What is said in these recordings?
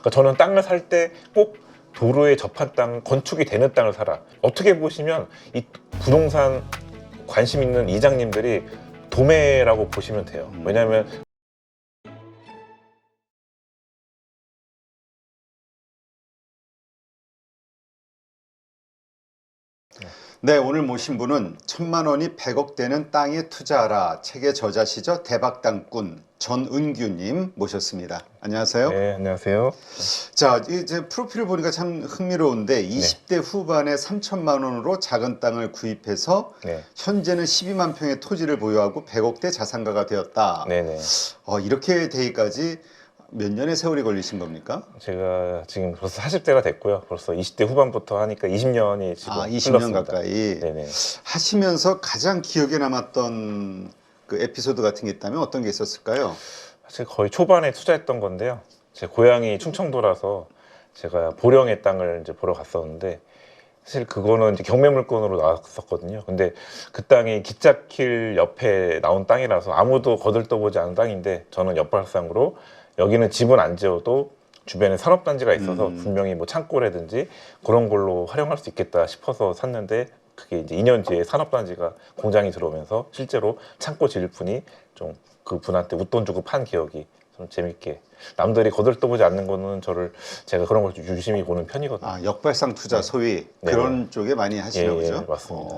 그러니까 저는 땅을 살 때 꼭 도로에 접한 땅, 건축이 되는 땅을 사라. 어떻게 보시면 이 부동산 관심 있는 이장님들이 도매라고 보시면 돼요. 왜냐하면 네, 오늘 모신 분은 1,000만 원이 100억 되는 땅에 투자하라 책의 저자시죠. 대박땅꾼 전은규님 모셨습니다. 안녕하세요. 네, 안녕하세요. 자, 이제 프로필을 보니까 참 흥미로운데 20대 후반에 3,000만 원으로 작은 땅을 구입해서 네. 현재는 12만 평의 토지를 보유하고 100억대 자산가가 되었다. 네네. 이렇게 되기까지 몇 년의 세월이 걸리신 겁니까? 제가 지금 벌써 40대가 됐고요. 벌써 20대 후반부터 하니까 20년이 지금 20년 흘렀습니다. 가까이 네네. 하시면서 가장 기억에 남았던 그 에피소드 같은 게 있다면 어떤 게 있었을까요? 사실 거의 초반에 투자했던 건데요. 제 고향이 충청도라서 제가 보령의 땅을 이제 보러 갔었는데 사실 그거는 이제 경매물건으로 나왔었거든요. 근데 그 땅이 기찻길 옆에 나온 땅이라서 아무도 거들떠보지 않은 땅인데 저는 역발상으로 여기는 집은 안 지어도 주변에 산업단지가 있어서 분명히 뭐 창고라든지 그런 걸로 활용할 수 있겠다 싶어서 샀는데 그게 이제 2년 뒤에 산업단지가 공장이 들어오면서 실제로 창고 지을 분이 좀 그 분한테 웃돈 주고 판 기억이 좀 재밌게, 남들이 거들떠보지 않는 거는 제가 그런 걸 좀 유심히 보는 편이거든요. 역발상 투자 네. 소위 네. 그런 쪽에 많이 하시나 보죠? 맞습니다.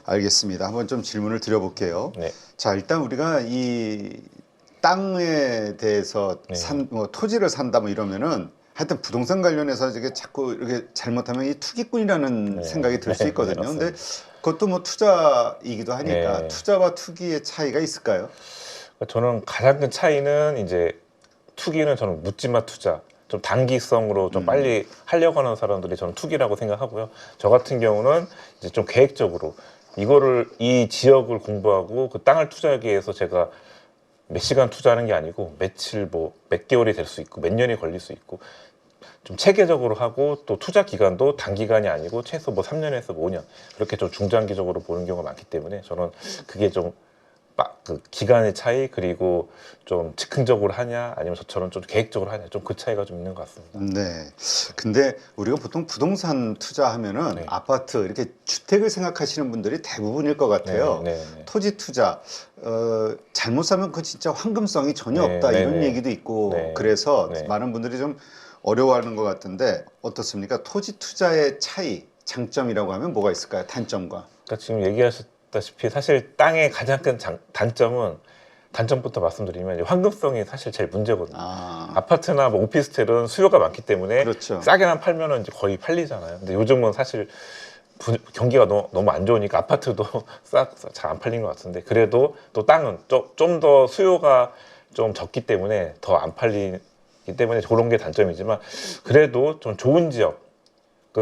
알겠습니다. 한번 좀 질문을 드려볼게요. 네. 자, 일단 우리가 이 땅에 대해서 뭐 토지를 산다 뭐 이러면은 하여튼 부동산 관련해서 이게 자꾸 이렇게 잘못하면 이 투기꾼이라는 생각이 들 수 있거든요. 근데 그것도 뭐 투자이기도 하니까 투자와 투기의 차이가 있을까요? 저는 가장 큰 차이는 이제 투기는 저는 묻지마 투자, 좀 단기성으로 좀 빨리 하려고 하는 사람들이 저는 투기라고 생각하고요. 저 같은 경우는 이제 좀 계획적으로 이 지역을 공부하고 그 땅을 투자하기 위해서 제가 몇 시간 투자하는 게 아니고 며칠 몇 개월이 될 수 있고 몇 년이 걸릴 수 있고 좀 체계적으로 하고 또 투자 기간도 단기간이 아니고 최소 3년에서 5년 그렇게 좀 중장기적으로 보는 경우가 많기 때문에 저는 그게 좀 그 기간의 차이, 그리고 좀 즉흥적으로 하냐 아니면 저처럼 좀 계획적으로 하냐, 좀 그 차이가 좀 있는 것 같습니다. 네. 근데 우리가 보통 부동산 투자하면은 아파트 이렇게 주택을 생각하시는 분들이 대부분일 것 같아요. 토지 투자 잘못 사면 그 진짜 황금성이 전혀 없다 이런 얘기도 있고 그래서 많은 분들이 좀 어려워하는 것 같은데 어떻습니까? 토지 투자의 차이, 장점이라고 하면 뭐가 있을까요? 단점과. 그러니까 지금 얘기하셨다시피 사실 땅의 가장 큰 단점부터 말씀드리면 황금성이 사실 제일 문제거든요. 아파트나 오피스텔은 수요가 많기 때문에 싸게만 팔면은 이제 거의 팔리잖아요. 근데 요즘은 사실 경기가 너무 안 좋으니까 아파트도 잘 안 팔린 것 같은데, 그래도 또 땅은 좀 더 수요가 좀 적기 때문에 더 안 팔리기 때문에 그런 게 단점이지만, 그래도 좀 좋은 지역,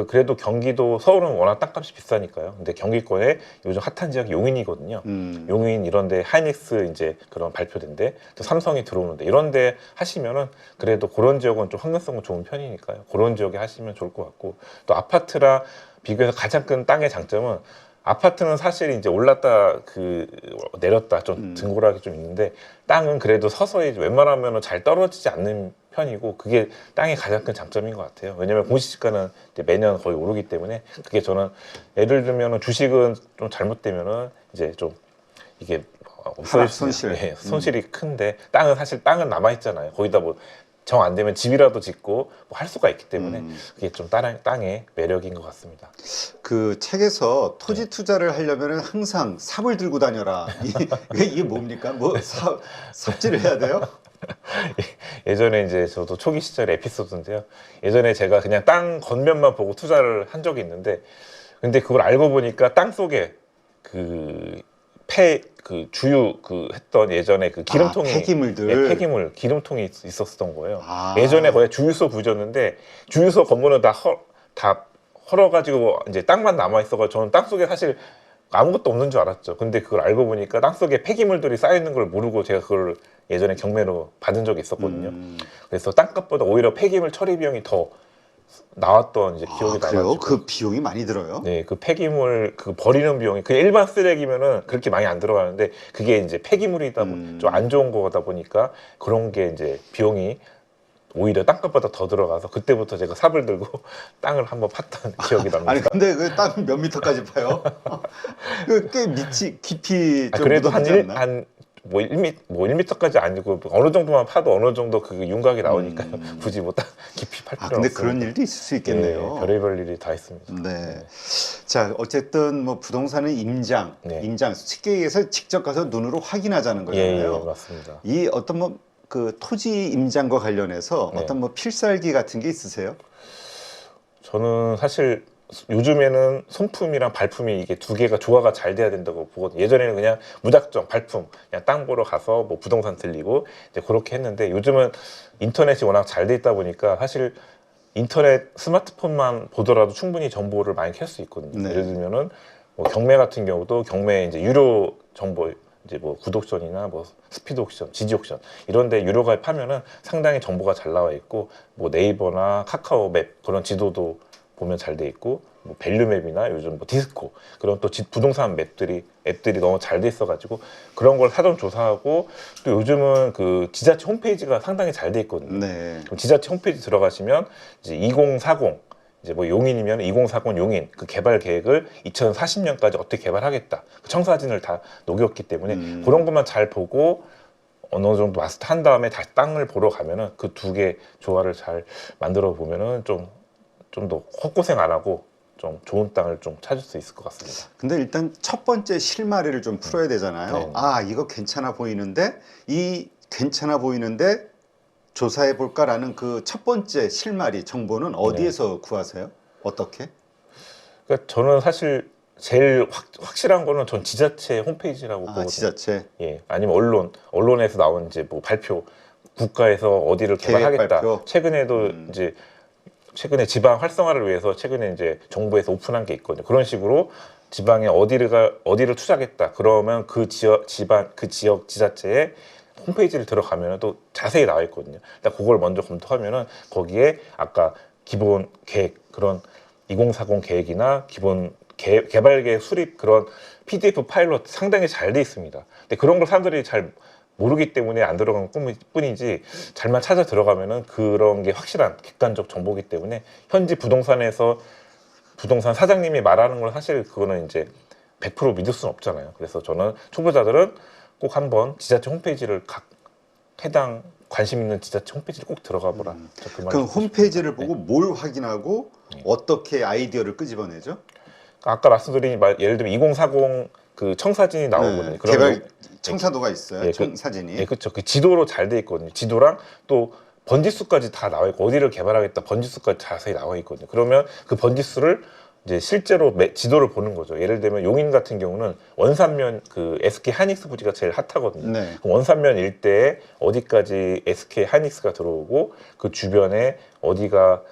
그래도 경기도, 서울은 워낙 땅값이 비싸니까요. 근데 경기권에 요즘 핫한 지역이 용인이거든요. 용인 이런데 하이닉스 이제 그런 발표된데 또 삼성이 들어오는데 이런데 하시면은 그래도 그런 지역은 좀 환경성은 좋은 편이니까요. 그런 지역에 하시면 좋을 것 같고, 또 아파트랑 비교해서 가장 큰 땅의 장점은, 아파트는 사실 이제 올랐다 내렸다 좀 등고락이 좀 있는데, 땅은 그래도 서서히 웬만하면 잘 떨어지지 않는 편이고, 그게 땅의 가장 큰 장점인 것 같아요. 왜냐면 공시지가는 이제 매년 거의 오르기 때문에, 그게 저는 예를 들면 주식은 좀 잘못되면은 이제 좀 이게 손실이 큰데, 땅은 남아 있잖아요. 거기다 정 안 되면 집이라도 짓고 할 수가 있기 때문에 그게 좀 땅의 매력인 것 같습니다. 그 책에서 토지 투자를 하려면 항상 삽을 들고 다녀라. 이게 뭡니까? 삽질을 해야 돼요? 예전에 이제 저도 초기 시절 에피소드인데요. 예전에 제가 그냥 땅 겉면만 보고 투자를 한 적이 있는데, 근데 그걸 알고 보니까 땅 속에 했던 예전에 기름통이, 폐기물 기름통이 있었던 거예요. 예전에 거의 주유소 부졌는데 주유소 건물은 다 헐어가지고 이제 땅만 남아 있어가지고 저는 땅 속에 사실 아무것도 없는 줄 알았죠. 근데 그걸 알고 보니까 땅 속에 폐기물들이 쌓여 있는 걸 모르고 제가 그걸 예전에 경매로 받은 적이 있었거든요. 그래서 땅값보다 오히려 폐기물 처리 비용이 더 나왔던 이제 기억이 나가지고. 그래요? 그 비용이 많이 들어요? 네, 그 폐기물 버리는 비용이, 그 일반 쓰레기면은 그렇게 많이 안 들어가는데, 그게 이제 폐기물이다 좀 안 좋은 거다 보니까 그런 게 이제 비용이 오히려 땅값보다 더 들어가서 그때부터 제가 삽을 들고 땅을 한번 팠던 기억이 납니다. 아니 근데 그 땅 몇 미터까지 파요? 꽤 깊이 좀 그래도 묻어두지 않나? 뭐 1m까지 아니고 어느 정도만 파도 어느 정도 그 윤곽이 나오니까 굳이 뭐 딱 깊이 팔 필요는 근데 없어요. 그런 일도 있을 수 있겠네요. 별의별 일이 다 있습니다. 네. 자, 어쨌든 뭐 부동산은 임장, 쉽게 얘기해서 직접 가서 눈으로 확인하자는 거잖아요. 맞습니다. 이 어떤 뭐 그 토지 임장과 관련해서 어떤 뭐 필살기 같은 게 있으세요? 저는 사실 요즘에는 손품이랑 발품이 이게 두 개가 조화가 잘 돼야 된다고 보거든요. 예전에는 그냥 무작정 발품, 그냥 땅 보러 가서 뭐 부동산 들리고 이제 그렇게 했는데 요즘은 인터넷이 워낙 잘 돼 있다 보니까 사실 인터넷 스마트폰만 보더라도 충분히 정보를 많이 캘 수 있거든요. 예를 들면은 뭐 경매 같은 경우도 경매 이제 유료 정보 이제 뭐 구독션이나 뭐 스피드 옥션, 지지 옥션 이런데 유료 가입하면은 상당히 정보가 잘 나와 있고 뭐 네이버나 카카오 맵 그런 지도도 보면 잘 돼 있고 뭐 밸류맵이나 요즘 뭐 디스코 그런 또 부동산 앱들이 너무 잘 돼 있어가지고 그런 걸 사전 조사하고 또 요즘은 그 지자체 홈페이지가 상당히 잘 돼 있거든요. 그럼 지자체 홈페이지 들어가시면 이제 2040 이제 뭐 용인이면 2040 용인 그 개발 계획을 2040년까지 어떻게 개발하겠다 그 청사진을 다 녹였기 때문에 그런 것만 잘 보고 어느 정도 마스터한 다음에 다시 땅을 보러 가면은 그 두 개 조화를 잘 만들어 보면은 좀 더 헛고생 안 하고 좀 좋은 땅을 좀 찾을 수 있을 것 같습니다. 근데 일단 첫 번째 실마리를 좀 풀어야 되잖아요. 아, 이거 괜찮아 보이는데 이 괜찮아 보이는데 조사해 볼까라는 그 첫 번째 실마리 정보는 어디에서 구하세요? 어떻게? 그러니까 저는 사실 제일 확실한 거는 전 지자체 홈페이지라고 보거든요. 지자체. 예, 아니면 언론에서 나온 이제 뭐 발표, 국가에서 어디를 개발하겠다. 최근에도 이제 최근에 지방 활성화를 위해서 최근에 이제 정부에서 오픈한 게 있거든요. 그런 식으로 지방에 어디를 투자하겠다. 그러면 그 지역 지자체의 홈페이지를 들어가면 또 자세히 나와 있거든요. 일단 그걸 먼저 검토하면은 거기에 아까 기본 계획 그런 2040 계획이나 기본 개발 계획 수립 그런 PDF 파일로 상당히 잘 돼 있습니다. 근데 그런 걸 사람들이 잘 모르기 때문에 안 들어간 뿐이지 잘만 찾아 들어가면은 그런 게 확실한 객관적 정보기 때문에 현지 부동산에서 부동산 사장님이 말하는 걸 사실 그거는 이제 100% 믿을 수는 없잖아요. 그래서 저는 초보자들은 꼭 한번 지자체 홈페이지를 해당 관심 있는 지자체 홈페이지를 꼭 들어가 보라. 그럼 홈페이지를 보고 뭘 확인하고 어떻게 아이디어를 끄집어내죠? 아까 말씀드린 예를 들면 2040 그 청사진이 나오거든요. 개발 청사도가 있어요. 청사진이. 네, 그렇죠. 그 지도로 잘 돼 있거든요. 지도랑 또 번지수까지 다 나와 있고 어디를 개발하겠다 번지수까지 자세히 나와 있거든요. 그러면 그 번지수를 이제 실제로 지도를 보는 거죠. 예를 들면 용인 같은 경우는 원산면 그 SK 하이닉스 부지가 제일 핫하거든요. 그럼 원산면 일대에 어디까지 SK 하이닉스가 들어오고 그 주변에 어디가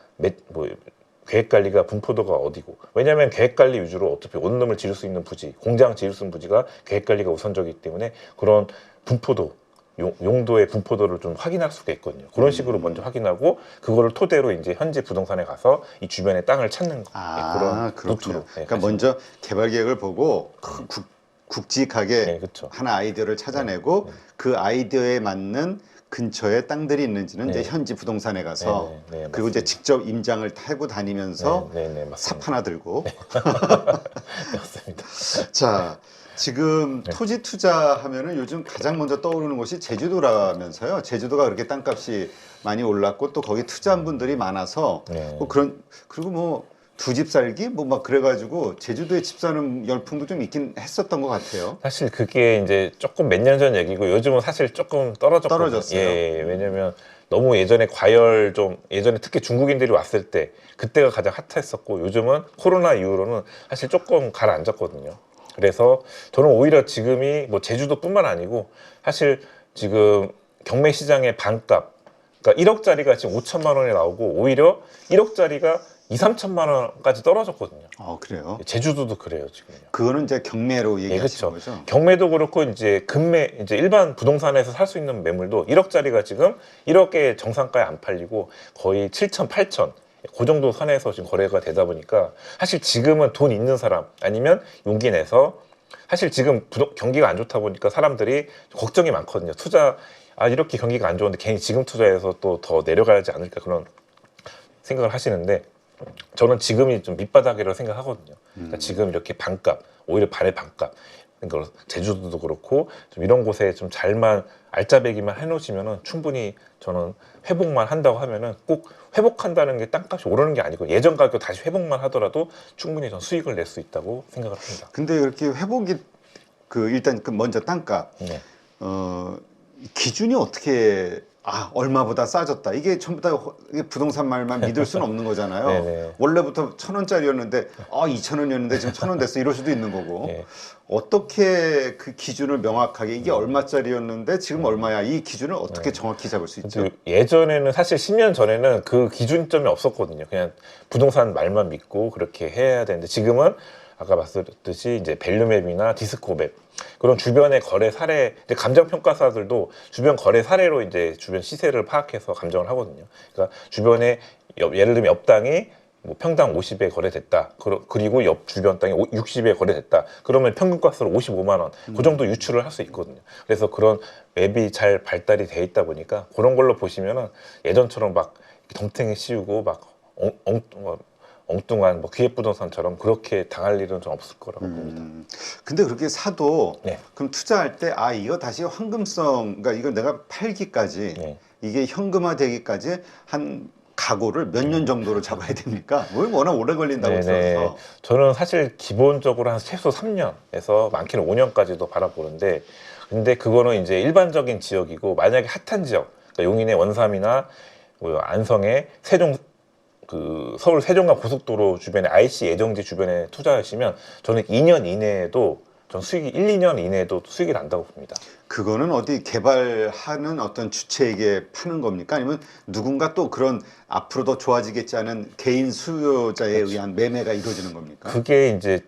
계획관리가 분포도가 어디고 왜냐하면 계획관리 위주로 어차피 원룸을 지을 수 있는 부지 공장 지을 수 있는 부지가 계획관리가 우선적이기 때문에 그런 분포도 용도의 분포도를 좀 확인할 수가 있거든요. 그런 식으로 먼저 확인하고 그거를 토대로 이제 현지 부동산에 가서 이 주변에 땅을 찾는 그런 그렇군요. 그러니까 먼저 개발 계획을 보고 굵직하게 하나 아이디어를 찾아내고 그 아이디어에 맞는 근처에 땅들이 있는지는 이제 현지 부동산에 가서 그리고 이제 직접 임장을 타고 다니면서 삽 하나 들고 맞습니다. 자, 지금 토지 투자하면은 요즘 가장 먼저 떠오르는 곳이 제주도라면서요. 제주도가 그렇게 땅값이 많이 올랐고 또 거기 투자한 분들이 많아서 뭐 그리고 뭐 두 집 살기 뭐 막 그래가지고 제주도에 집 사는 열풍도 좀 있긴 했었던 것 같아요. 사실 그게 이제 조금 몇 년 전 얘기고 요즘은 사실 조금 떨어졌어요. 왜냐면 너무 예전에 예전에 특히 중국인들이 왔을 때 그때가 가장 핫했었고 요즘은 코로나 이후로는 사실 조금 가라앉았거든요. 그래서 저는 오히려 지금이 뭐 제주도뿐만 아니고 사실 지금 경매 시장의 반값 그러니까 1억짜리가 지금 5천만 원에 나오고 오히려 1억짜리가 2, 3천만 원까지 떨어졌거든요. 그래요? 제주도도 그래요, 지금요. 그거는 이제 경매로 얘기하시는 거죠? 경매도 그렇고 이제 이제 일반 부동산에서 살 수 있는 매물도 1억짜리가 지금 1억에 정상가에 안 팔리고 거의 7천, 8천 그 정도 선에서 지금 거래가 되다 보니까 사실 지금은 돈 있는 사람 아니면 용기 내서 사실 지금 경기가 안 좋다 보니까 사람들이 걱정이 많거든요. 아 이렇게 경기가 안 좋은데 괜히 지금 투자해서 또 더 내려가지 않을까 그런 생각을 하시는데 저는 지금이 좀 밑바닥이라고 생각하거든요. 그러니까 지금 이렇게 반값, 오히려 반의 반값. 그러니까 제주도도 그렇고 좀 이런 곳에 좀 잘만 알짜배기만 해놓으시면은 충분히 저는 회복만 한다고 하면은 꼭 회복한다는 게 땅값이 오르는 게 아니고 예전 가격 다시 회복만 하더라도 충분히 전 수익을 낼 수 있다고 생각을 합니다. 근데 이렇게 회복이 일단 먼저 땅값 네. 기준이 어떻게 얼마보다 싸졌다 이게 전부 다 이게 부동산 말만 믿을 수는 없는 거잖아요. 네네. 원래부터 1,000원짜리였는데 2,000원이었는데 지금 1,000원 됐어 이럴 수도 있는 거고 네. 어떻게 그 기준을 명확하게 이게 얼마짜리였는데 지금 얼마야 이 기준을 어떻게 정확히 잡을 수 있죠? 예전에는 사실 10년 전에는 그 기준점이 없었거든요. 그냥 부동산 말만 믿고 그렇게 해야 되는데 지금은 아까 말씀드렸듯이 이제 밸류맵이나 디스코맵 그런 주변의 거래 사례, 이제 감정 평가사들도 주변 거래 사례로 이제 주변 시세를 파악해서 감정을 하거든요. 그러니까 주변에 예를 들면 옆 땅이 뭐 평당 50에 거래됐다. 그리고 옆 주변 땅이 60에 거래됐다. 그러면 평균가스로 55만 원. 그 정도 유출을 할 수 있거든요. 그래서 그런 맵이 잘 발달이 돼 있다 보니까 그런 걸로 보시면은 예전처럼 막 덤탱이 씌우고 막 엉뚱한 뭐 기획부동산처럼 그렇게 당할 일은 좀 없을 거라고 봅니다. 근데 그렇게 사도 네. 그럼 투자할 때 이거 다시 황금성 그러니까 이걸 내가 팔기까지 네. 이게 현금화되기까지 한 각오를 몇 년 정도로 잡아야 됩니까? 워낙 오래 걸린다고 들어서 저는 사실 기본적으로 한 최소 3년에서 많게는 5년까지도 바라보는데 근데 그거는 이제 일반적인 지역이고 만약에 핫한 지역 그러니까 용인의 원삼이나 뭐 안성의 세종 서울 세종간 고속도로 주변에 IC 예정지 주변에 투자하시면 저는 2년 이내에도 전 수익이 1, 2년 이내에도 수익이 난다고 봅니다. 그거는 어디 개발하는 어떤 주체에게 파는 겁니까? 아니면 누군가 또 그런 앞으로 더 좋아지겠지 않은 개인 수요자에 의한 매매가 이루어지는 겁니까? 그게 이제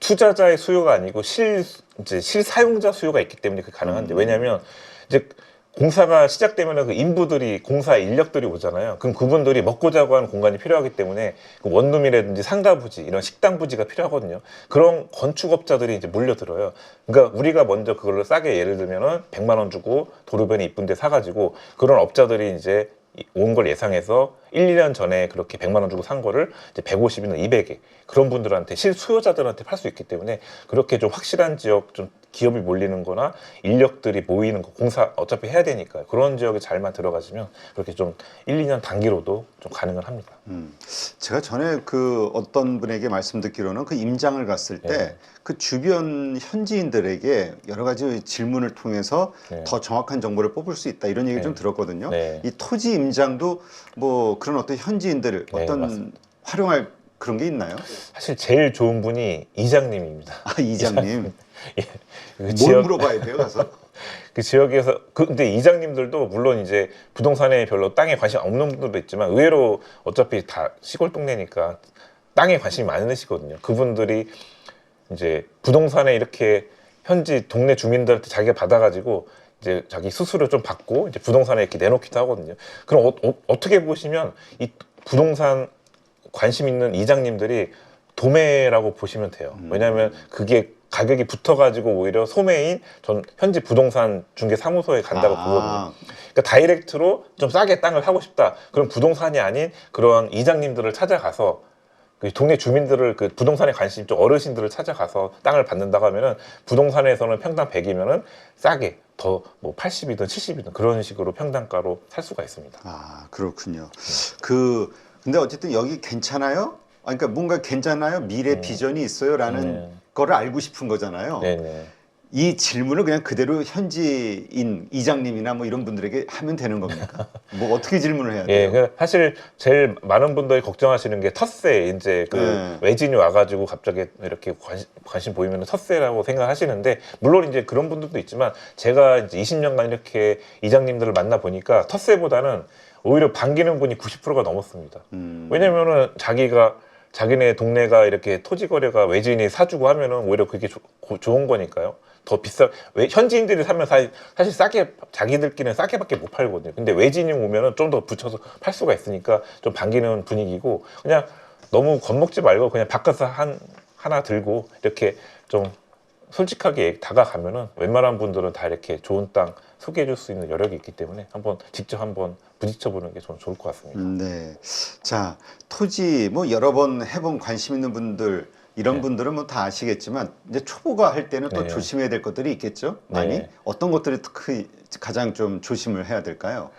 투자자의 수요가 아니고 이제 실사용자 수요가 있기 때문에 그게 가능한데 왜냐하면 이제 공사가 시작되면 그 인부들이 공사 인력들이 오잖아요. 그럼 그분들이 먹고 자고 하는 공간이 필요하기 때문에 그 원룸이라든지 상가 부지 이런 식당 부지가 필요하거든요. 그런 건축업자들이 이제 몰려들어요. 그러니까 우리가 먼저 그걸로 싸게 예를 들면은 100만 원 주고 도로변이 이쁜데 사가지고 그런 업자들이 이제 온 걸 예상해서 1, 2년 전에 그렇게 100만 원 주고 산 거를 이제 150이나 200에 그런 분들한테 실수요자들한테 팔 수 있기 때문에 그렇게 좀 확실한 지역 좀 기업이 몰리는 거나 인력들이 모이는 거 공사 어차피 해야 되니까 그런 지역에 잘만 들어가시면 그렇게 좀 1, 2년 단기로도 좀 가능을 합니다. 제가 전에 그 어떤 분에게 말씀 듣기로는 그 임장을 갔을 때 그 주변 현지인들에게 여러 가지 질문을 통해서 더 정확한 정보를 뽑을 수 있다 이런 얘기를 좀 들었거든요. 이 토지 임장도 뭐 그런 어떤 현지인들을 어떤 활용할 그런 게 있나요? 사실 제일 좋은 분이 이장님입니다. 이장님. 예, 뭘 물어봐야 돼요, 가서? 그 지역에서 근데 이장님들도 물론 이제 부동산에 별로 땅에 관심 없는 분들도 있지만 의외로 어차피 다 시골 동네니까 땅에 관심이 많으시거든요. 그분들이 이제 부동산에 이렇게 현지 동네 주민들한테 자기가 받아가지고 이제 자기 수수료 좀 받고 이제 부동산에 이렇게 내놓기도 하거든요. 그럼 어떻게 보시면 이 부동산 관심 있는 이장님들이 도매라고 보시면 돼요. 왜냐하면 그게 가격이 붙어가지고 오히려 소매인 전 현지 부동산 중개 사무소에 간다고 보거든요. 그러니까 다이렉트로 좀 싸게 땅을 사고 싶다. 그럼 부동산이 아닌 그런 이장님들을 찾아가서 그 동네 주민들을 그 부동산에 관심 좀 어르신들을 찾아가서 땅을 받는다고 하면은 부동산에서는 평당 100이면은 싸게 더 뭐 80이든 70이든 그런 식으로 평당가로 살 수가 있습니다. 그렇군요. 근데 어쨌든 여기 괜찮아요? 그러니까 뭔가 괜찮아요? 미래 비전이 있어요라는 거를 알고 싶은 거잖아요. 네네. 이 질문을 그냥 그대로 현지인 이장님이나 뭐 이런 분들에게 하면 되는 겁니까? 뭐 어떻게 질문을 해야 돼요? 예, 사실 제일 많은 분들이 걱정하시는 게 텃세 이제 그 외진이 와가지고 갑자기 이렇게 관심 보이면 텃세라고 생각하시는데 물론 이제 그런 분들도 있지만 제가 이제 20년간 이렇게 이장님들을 만나 보니까 텃세보다는 오히려 반기는 분이 90%가 넘었습니다. 왜냐면은 자기네 동네가 이렇게 토지 거래가 외지인이 사주고 하면은 오히려 그게 좋은 거니까요. 더 현지인들이 사면 사실 싸게 자기들끼리는 싸게밖에 못 팔거든요. 근데 외지인이 오면은 좀 더 붙여서 팔 수가 있으니까 좀 반기는 분위기고 그냥 너무 겁먹지 말고 그냥 바깥에서 하나 들고 이렇게 좀 솔직하게 다가가면은 웬만한 분들은 다 이렇게 좋은 땅 소개해 줄 수 있는 여력이 있기 때문에 직접 한번 부딪혀 보는 게 저는 좋을 것 같습니다. 네. 자, 토지 뭐 여러 번 해본 관심 있는 분들 이런 네. 분들은 뭐 다 아시겠지만 이제 초보가 할 때는 또 네. 조심해야 될 것들이 있겠죠. 많이 네. 어떤 것들이 특히 가장 좀 조심을 해야 될까요?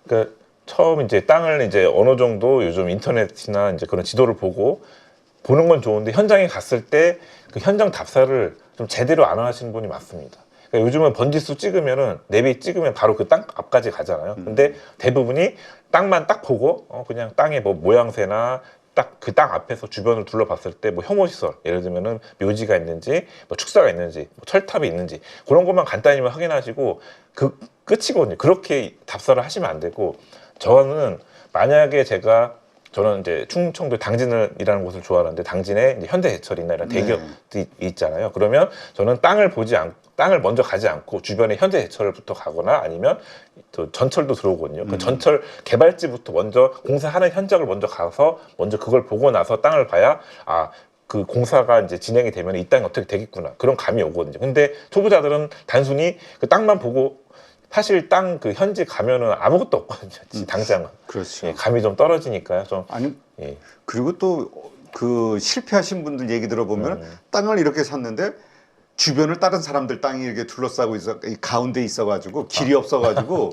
그러니까 처음 이제 땅을 이제 어느 정도 요즘 인터넷이나 이제 그런 지도를 보는 건 좋은데 현장에 갔을 때 그 현장 답사를 좀 제대로 안 하시는 분이 많습니다. 그러니까 요즘은 번지수 찍으면은 내비 찍으면 바로 그 땅 앞까지 가잖아요. 근데 대부분이 땅만 딱 보고 그냥 땅의 뭐 모양새나 딱 그 땅 앞에서 주변을 둘러봤을 때 뭐 혐오시설, 예를 들면은 묘지가 있는지 뭐 축사가 있는지 뭐 철탑이 있는지 그런 것만 간단히 확인하시고 그 끝이거든요. 그렇게 답사를 하시면 안 되고, 저는 만약에 저는 이제 충청도 당진이라는 곳을 좋아하는데 당진에 이제 현대제철이나 이런 대기업이 있잖아요. 그러면 저는 땅을 먼저 가지 않고 주변에 현대제철부터 가거나 아니면 또 전철도 들어오거든요. 그 전철 개발지부터 먼저 공사하는 현장을 먼저 가서 먼저 그걸 보고 나서 땅을 봐야 그 공사가 이제 진행이 되면 이 땅이 어떻게 되겠구나 그런 감이 오거든요. 근데 초보자들은 단순히 그 땅만 보고 사실 땅 그 현지 가면은 아무것도 없거든요. 당장은. 그렇죠. 예, 감이 좀 떨어지니까요. 좀. 아니 예. 그리고 또 그 실패하신 분들 얘기 들어보면 땅을 이렇게 샀는데 주변을 다른 사람들 땅이 이렇게 둘러싸고 있어 이 가운데 있어가지고 길이 없어가지고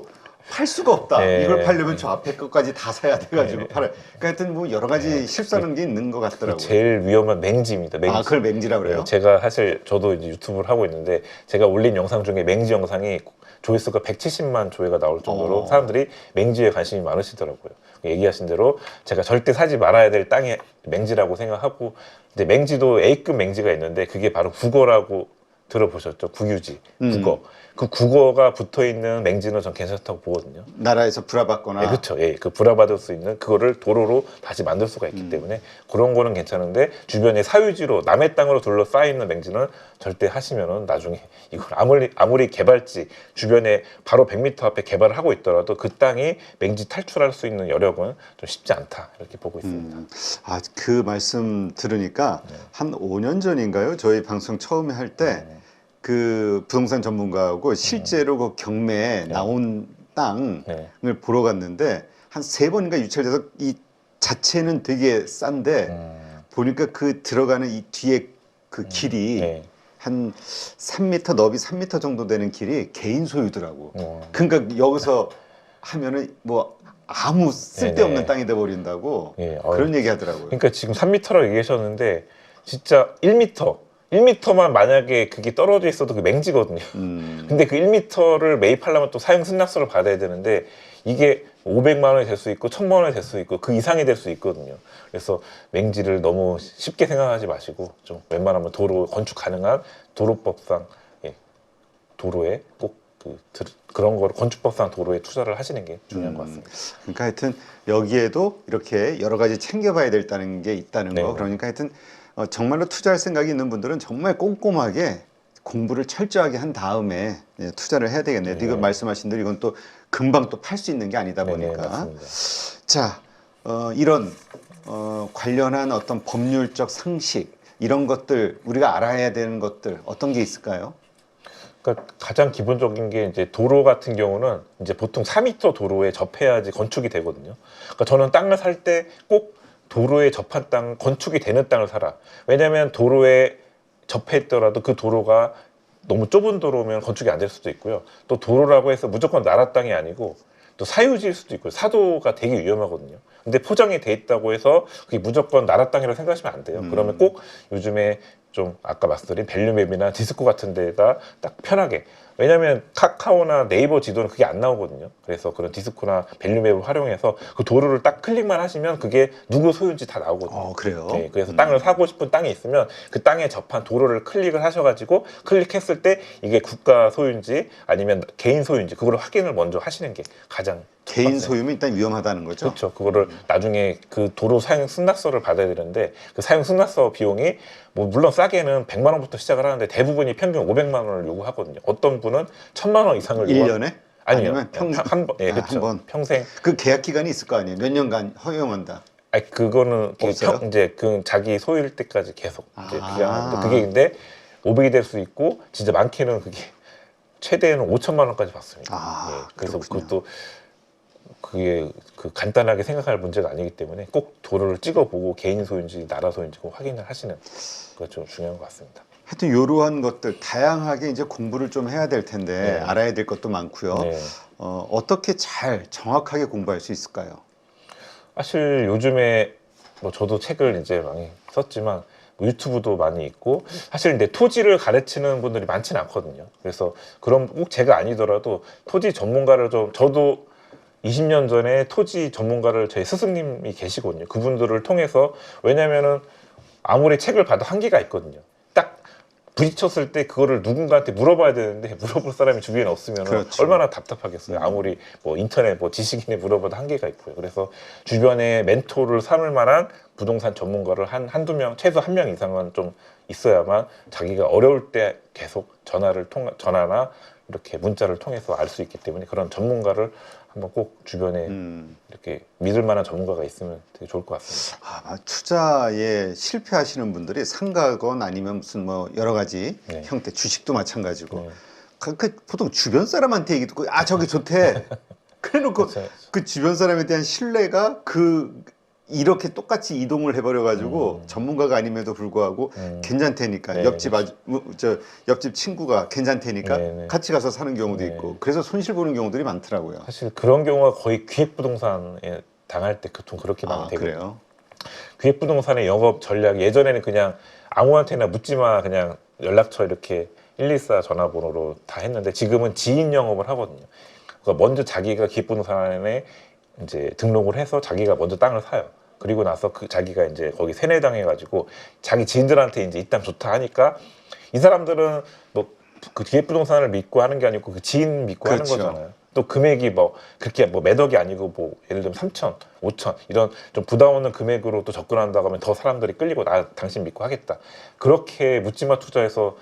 팔 수가 없다. 네. 이걸 팔려면 저 앞에 것까지 다 사야 돼가지고 팔아요. 그러니까 하여튼 뭐 여러 가지 실수하는 게 있는 것 같더라고요. 제일 위험한 맹지입니다. 맹지. 그걸 맹지라 그래요? 제가 사실 저도 이제 유튜브를 하고 있는데 제가 올린 영상 중에 맹지 영상이 조회수가 170만 조회가 나올 정도로 사람들이 맹지에 관심이 많으시더라고요. 얘기하신 대로 제가 절대 사지 말아야 될 땅이 맹지라고 생각하고, 근데 맹지도 A급 맹지가 있는데 그게 바로 국어라고 들어보셨죠? 국유지, 국어. 그 국어가 붙어 있는 맹지는 전 괜찮다고 보거든요. 나라에서 불화받거나. 네, 그렇죠. 예, 그 불화받을 수 있는 그거를 도로로 다시 만들 수가 있기 때문에 그런 거는 괜찮은데 주변에 사유지로 남의 땅으로 둘러싸여 있는 맹지는 절대 하시면은 나중에 이걸 아무리 개발지 주변에 바로 100m 앞에 개발을 하고 있더라도 그 땅이 맹지 탈출할 수 있는 여력은 좀 쉽지 않다 이렇게 보고 있습니다. 그 말씀 들으니까 한 5년 전인가요? 저희 방송 처음에 할 때 그 부동산 전문가하고 실제로 그 경매에 나온 땅을 보러 갔는데 한 3번인가 유찰돼서 이 자체는 되게 싼데 보니까 그 들어가는 이 뒤에 그 길이 한 3m 너비 3m 정도 되는 길이 개인 소유더라고. 그러니까 여기서 하면은 뭐 아무 쓸데없는 땅이 돼 버린다고 그런 얘기 하더라고요. 그러니까 지금 3m라고 얘기하셨는데 진짜 1m만 만약에 그게 떨어져 있어도 그 맹지거든요. 근데 그 1m를 매입하려면 또 사용 승낙서를 받아야 되는데 이게 500만 원이 될 수 있고 1000만 원이 될 수 있고 그 이상이 될 수 있거든요. 그래서 맹지를 너무 쉽게 생각하지 마시고 좀 웬만하면 건축 가능한 도로법상 도로에 꼭 그런 거를 건축법상 도로에 투자를 하시는 게 중요한 것 같습니다. 그러니까 하여튼 여기에도 이렇게 여러 가지 챙겨봐야 된다는 게 있다는 거. 그러니까 하여튼 정말로 투자할 생각이 있는 분들은 정말 꼼꼼하게 공부를 철저하게 한 다음에 투자를 해야 되겠네요. 이거 말씀하신 대로 이건 또 금방 또 팔 수 있는 게 아니다 보니까. 자, 이런 관련한 어떤 법률적 상식 이런 것들 우리가 알아야 되는 것들 어떤 게 있을까요? 그러니까 가장 기본적인 게 이제 도로 같은 경우는 이제 보통 4m 도로에 접해야지 건축이 되거든요. 그러니까 저는 땅을 살 때 꼭 도로에 접한 땅, 건축이 되는 땅을 사라. 왜냐하면 도로에 접했더라도 그 도로가 너무 좁은 도로면 건축이 안 될 수도 있고요. 또 도로라고 해서 무조건 나라 땅이 아니고 또 사유지일 수도 있고요. 사도가 되게 위험하거든요. 근데 포장이 돼 있다고 해서 그게 무조건 나라 땅이라고 생각하시면 안 돼요. 그러면 꼭 요즘에 좀 아까 말씀드린 밸류맵이나 디스코 같은 데다 딱 편하게, 왜냐면 카카오나 네이버 지도는 그게 안 나오거든요. 그래서 그런 디스코나 밸류맵을 활용해서 그 도로를 딱 클릭만 하시면 그게 누구 소유인지 다 나오거든요. 그래요? 네, 그래서 땅을 사고 싶은 땅이 있으면 그 땅에 접한 도로를 클릭을 하셔가지고 클릭했을 때 이게 국가 소유인지 아니면 개인 소유인지 그걸 확인을 먼저 하시는 게 가장 개인 소유면 일단 위험하다는 거죠? 그렇죠. 그거를 나중에 그 도로 사용 승낙서를 받아야 되는데 그 사용 승낙서 비용이 뭐 물론 싸게는 100만 원부터 시작을 하는데 대부분이 평균 500만 원을 요구하거든요. 어떤 분은 1000만 원 이상을 1년에? 아니요. 아니면 한 번. 예, 한 그렇죠. 번. 평생. 그 계약 기간이 있을 거 아니에요? 몇 년간 허용한다. 아니 그거는 없어요? 이제 그 자기 소유일 때까지 계속 이제 기간하는데 그게 근데 500이 될 수 있고 진짜 많게는 그게 최대는 5천만 원까지 받습니다. 예, 그래서 그렇군요. 그것도 그게 그 간단하게 생각할 문제가 아니기 때문에 꼭 도로를 찍어보고 개인 소유인지 나라 소유인지 꼭 확인을 하시는 그게 좀 중요한 것 같습니다. 하여튼 이러한 것들 다양하게 이제 공부를 좀 해야 될 텐데 알아야 될 것도 많고요. 어떻게 잘 정확하게 공부할 수 있을까요? 사실 요즘에 뭐 저도 책을 이제 많이 썼지만 뭐 유튜브도 많이 있고 사실 근데 토지를 가르치는 분들이 많지는 않거든요. 그래서 그럼 꼭 제가 아니더라도 토지 전문가를 좀 저도 20년 전에 토지 전문가를 저희 스승님이 계시거든요. 그분들을 통해서 왜냐면은 아무리 책을 봐도 한계가 있거든요. 딱 부딪혔을 때 그거를 누군가한테 물어봐야 되는데 물어볼 사람이 주변에 없으면 그렇죠. 얼마나 답답하겠어요. 아무리 뭐 인터넷 뭐 지식인에 물어봐도 한계가 있고요. 그래서 주변에 멘토를 삼을 만한 부동산 전문가를 한두 명, 최소 한 명 이상은 좀 있어야만 자기가 어려울 때 계속 전화나 이렇게 문자를 통해서 알 수 있기 때문에 그런 전문가를 한번 꼭 주변에 이렇게 믿을 만한 전문가가 있으면 되게 좋을 것 같습니다. 투자에 실패하시는 분들이 상가건 아니면 무슨 뭐 여러 가지 네. 형태 주식도 마찬가지고 네. 보통 주변 사람한테 얘기 듣고 저기 좋대 그래놓고 그렇죠. 그 주변 사람에 대한 신뢰가 이렇게 똑같이 이동을 해버려가지고 전문가가 아님에도 불구하고 괜찮다니까 네, 옆집 친구가 괜찮다니까 같이 가서 사는 경우도 있고 그래서 손실 보는 경우들이 많더라고요. 사실 그런 경우가 거의 기획부동산에 당할 때 보통 그렇게 많이 되거든요. 그래요? 기획부동산의 영업 전략이 예전에는 그냥 아무한테나 묻지마 그냥 연락처 이렇게 124 전화번호로 다 했는데 지금은 지인 영업을 하거든요. 그러니까 먼저 자기가 기획부동산에 이제 등록을 해서 자기가 먼저 땅을 사요. 그리고 나서 자기가 이제 거기 세뇌당해가지고 자기 지인들한테 이제 이 땅 좋다 하니까 이 사람들은 뭐 그 기획부동산을 믿고 하는 게 아니고 그 지인 믿고 그렇죠. 하는 거잖아요. 또 금액이 뭐 그렇게 뭐 몇 억이 아니고 뭐 예를 들면 3천, 5천 이런 좀 부담 없는 금액으로 또 접근한다고 하면 더 사람들이 끌리고 당신 믿고 하겠다. 그렇게 묻지마 투자해서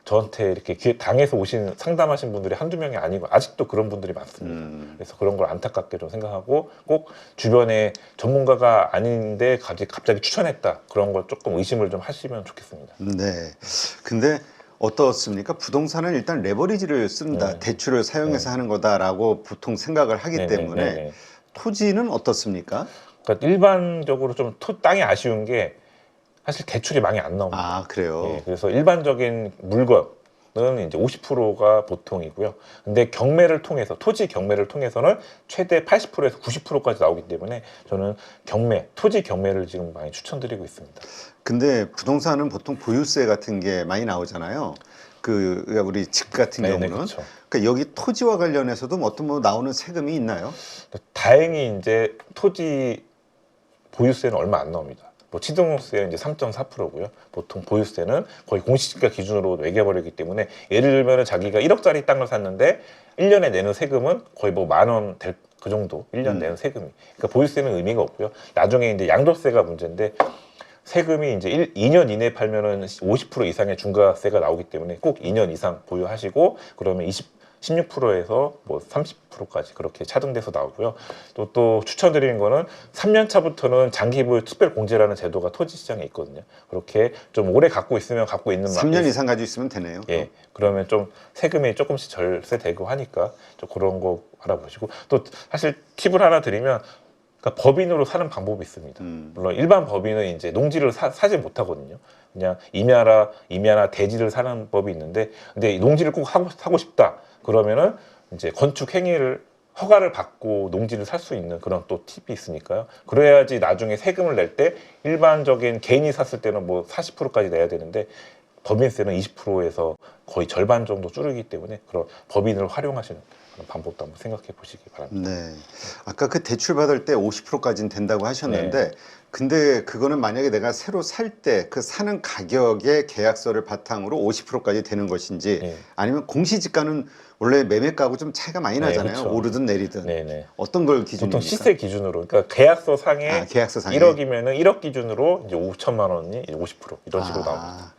저한테 이렇게 당에서 오신 상담하신 분들이 한두 명이 아니고 아직도 그런 분들이 많습니다. 그래서 그런 걸 안타깝게 좀 생각하고 꼭 주변에 전문가가 아닌데 갑자기 추천했다 그런 걸 조금 의심을 좀 하시면 좋겠습니다. 네. 근데 어떻습니까? 부동산은 일단 레버리지를 쓴다. 대출을 사용해서 하는 거다라고 보통 생각을 하기 때문에 토지는 어떻습니까? 그러니까 일반적으로 좀 땅이 아쉬운 게 사실 대출이 많이 안 나옵니다. 그래요? 예, 그래서 일반적인 물건은 이제 50%가 보통이고요. 근데 경매를 통해서, 토지 경매를 통해서는 최대 80%에서 90%까지 나오기 때문에 저는 토지 경매를 지금 많이 추천드리고 있습니다. 근데 부동산은 보통 보유세 같은 게 많이 나오잖아요. 우리 집 같은 경우는. 그렇죠. 그러니까 여기 토지와 관련해서도 어떤 뭐 나오는 세금이 있나요? 다행히 이제 토지 보유세는 얼마 안 나옵니다. 뭐 취득세는 이제 3.4%고요. 보통 보유세는 거의 공시지가 기준으로 매겨버리기 때문에 예를 들면 자기가 1억짜리 땅을 샀는데 1년에 내는 세금은 거의 뭐 10,000원 될 그 정도 1년 내는 세금이. 그러니까 보유세는 의미가 없고요. 나중에 이제 양도세가 문제인데 세금이 이제 2년 이내에 팔면은 50% 이상의 중과세가 나오기 때문에 꼭 2년 이상 보유하시고 그러면 16%에서 뭐 30%까지 그렇게 차등돼서 나오고요. 또 추천드리는 거는 3년 차부터는 장기 보유 특별 공제라는 제도가 토지 시장에 있거든요. 그렇게 좀 오래 갖고 있으면 갖고 있는 3년 이상 가지고 있으면 되네요. 예. 그러면 좀 세금이 조금씩 절세되고 하니까 좀 그런 거 알아보시고 또 사실 팁을 하나 드리면 그러니까 법인으로 사는 방법이 있습니다. 물론 일반 법인은 이제 농지를 사지 못하거든요. 그냥 임야나 대지를 사는 법이 있는데 근데 농지를 꼭 사고 싶다. 그러면은 이제 건축 행위를 허가를 받고 농지를 살 수 있는 그런 또 팁이 있으니까요. 그래야지 나중에 세금을 낼 때 일반적인 개인이 샀을 때는 뭐 40%까지 내야 되는데 법인세는 20%에서 거의 절반 정도 줄이기 때문에 그런 법인을 활용하시는 그런 방법도 한번 생각해 보시기 바랍니다. 네. 아까 그 대출 받을 때 50%까지는 된다고 하셨는데 근데 그거는 만약에 내가 새로 살 때 그 사는 가격의 계약서를 바탕으로 50%까지 되는 것인지 아니면 공시지가는 원래 매매가하고 좀 차이가 많이 나잖아요. 그렇죠. 오르든 내리든. 어떤 걸 기준입니까? 보통 시세 기준으로 그러니까 계약서상에 계약서상에 1억이면은 1억 기준으로 이제 5천만 원이 이제 50% 이런 식으로 나옵니다.